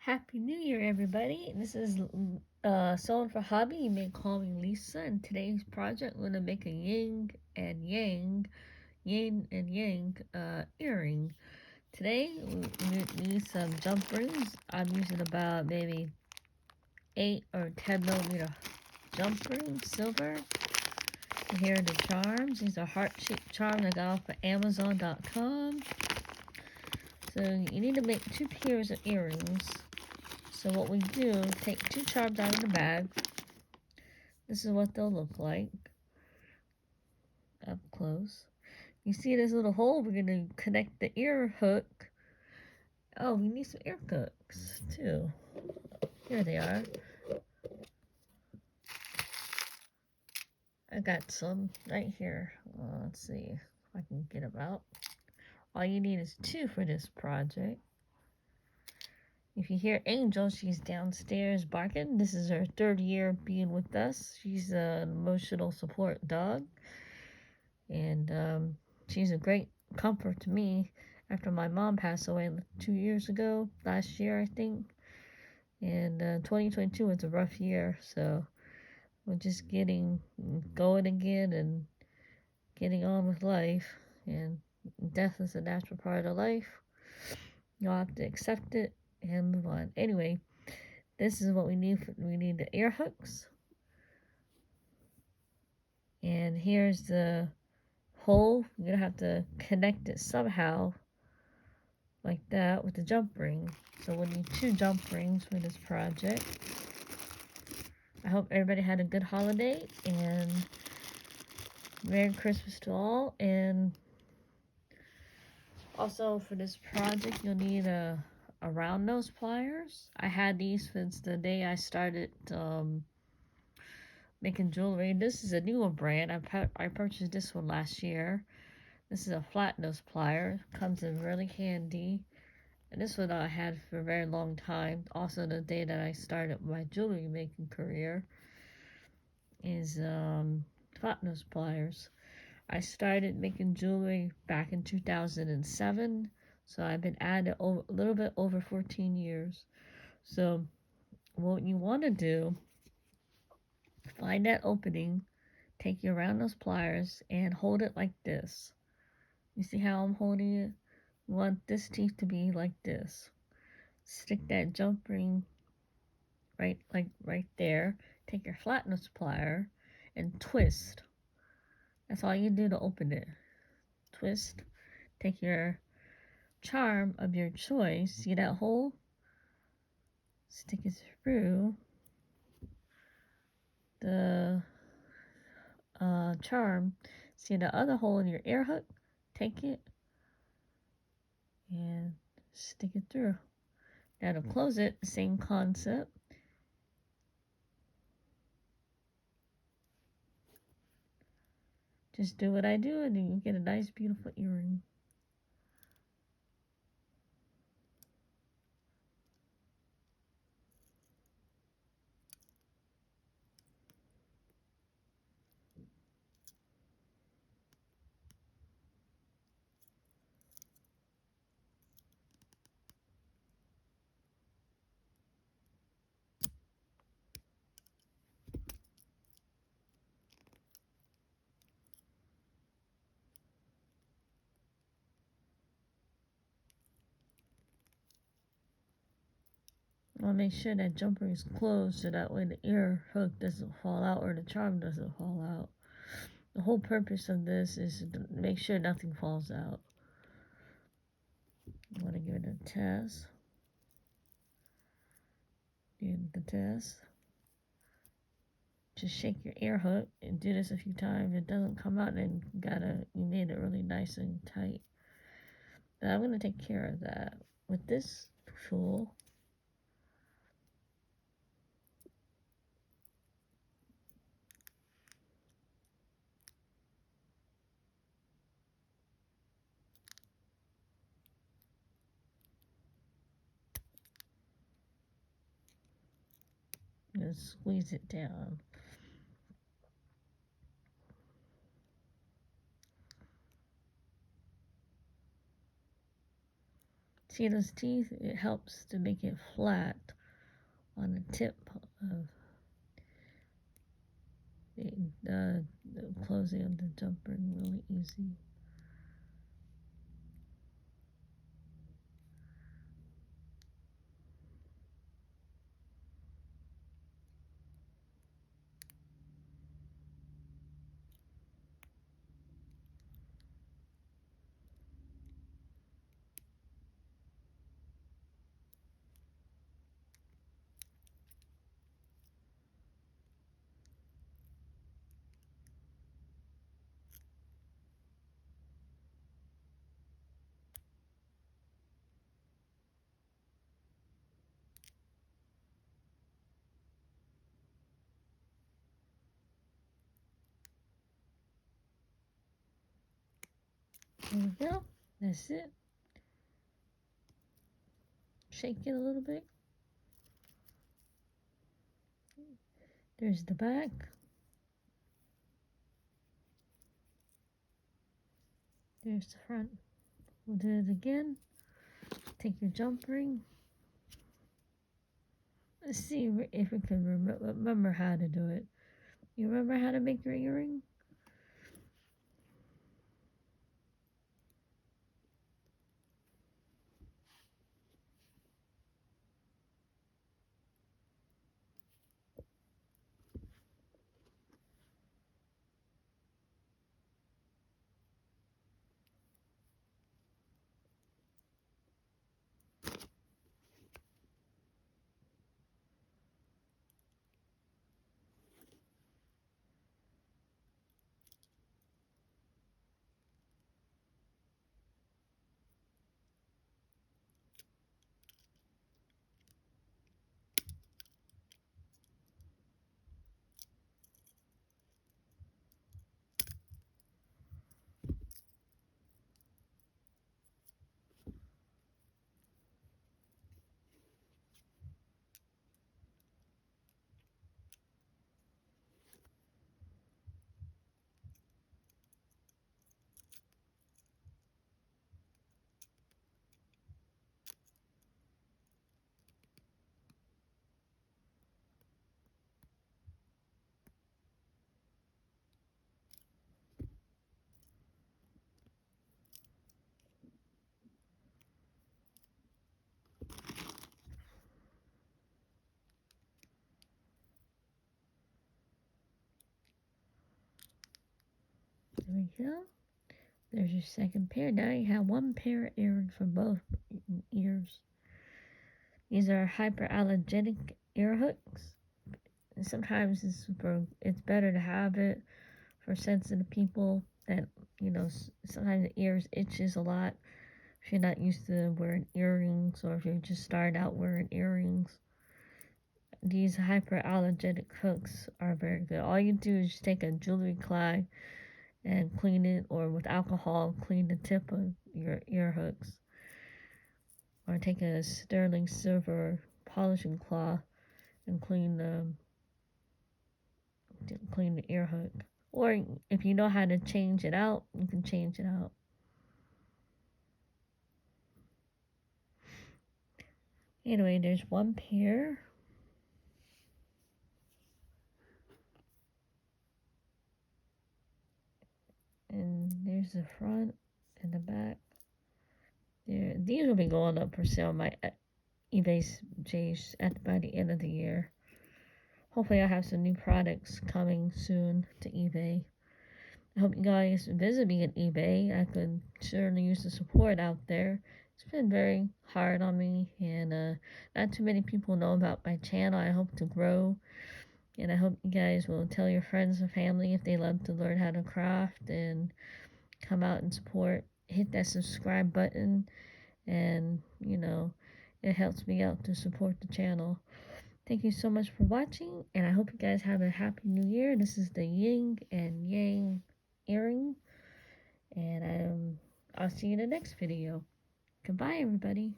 Happy New Year, everybody. This is Sewing for Hobby. You may call me Lisa. And today's project, we're going to make a yin and yang earring. Today, we need some jump rings. I'm using about maybe 8 or 10 millimeter jump rings, silver. And here are the charms. These are heart-shaped charms I got off of Amazon.com. So you need to make 2 pairs of earrings. So what we do, take 2 charms out of the bag. This is what they'll look like up close. You see this little hole? We're going to connect the ear hook. Oh, we need some ear hooks too. Here they are. I got some right here. Let's see if I can get them out. All you need is 2 for this project. If you hear Angel, she's downstairs barking. This is her 3rd year being with us. She's an emotional support dog. And she's a great comfort to me after my mom passed away 2 years ago, last year, I think. And 2022 was a rough year, so we're just getting going again and getting on with life. And death is a natural part of life. You'll have to accept it and move on. Anyway, this is what we need. We need the ear hooks. And here's the hole. You're gonna have to connect it somehow like that with the jump ring. So we'll need 2 jump rings for this project. I hope everybody had a good holiday and Merry Christmas to all. And also for this project, you'll need a round nose pliers. I had these since the day I started making jewelry. This is a newer brand. I purchased this one last year. This is a flat nose plier. Comes in really handy. And this one I had for a very long time. Also the day that I started my jewelry making career is flat nose pliers. I started making jewelry back in 2007. So I've been at it a little bit over 14 years. So what you want to do, find that opening, take your round nose pliers and hold it like this. You see how I'm holding it? You want this teeth to be like this. Stick that jump ring right there. Take your flat nose plier and twist. That's all you do to open it. Twist. Take your charm of your choice. See that hole? Stick it through the charm. See the other hole in your ear hook? Take it and stick it through. Now to close it, same concept. Just do what I do and you get a nice beautiful earring. I'll make sure that jumper is closed so that way the ear hook doesn't fall out or the charm doesn't fall out. The whole purpose of this is to make sure nothing falls out. I want to give it a test. Do the test. Just shake your ear hook and do this a few times. If it doesn't come out, then you made it really nice and tight. But I'm going to take care of that with this tool. And squeeze it down. See those teeth? It helps to make it flat on the tip of the closing of the jumper, really easy. There we go. That's it. Shake it a little bit. There's the back. There's the front. We'll do it again. Take your jump ring. Let's see if we can remember how to do it. You remember how to make your earring? There we go. There's your second pair. Now you have one pair of earrings for both ears. These are hypoallergenic ear hooks. And sometimes it's better to have it for sensitive people that, sometimes the ears itches a lot if you're not used to wearing earrings, or if you're just starting out wearing earrings. These hyperallergenic hooks are very good. All you do is just take a jewelry clag and clean it, or with alcohol, clean the tip of your ear hooks. Or take a sterling silver polishing cloth and clean the ear hook. Or if you know how to change it out, you can change it out. Anyway, there's one pair. And there's the front and the back. There, these will be going up for sale on my eBay page by the end of the year. Hopefully I'll have some new products coming soon to eBay. I hope you guys visit me at eBay. I could certainly use the support out there. It's been very hard on me, and not too many people know about my channel. I hope to grow, and I hope you guys will tell your friends and family if they love to learn how to craft and come out and support. Hit that subscribe button, and it helps me out to support the channel. Thank you so much for watching, and I hope you guys have a happy new year. This is the Yin and Yang earring, and I'll see you in the next video. Goodbye, everybody.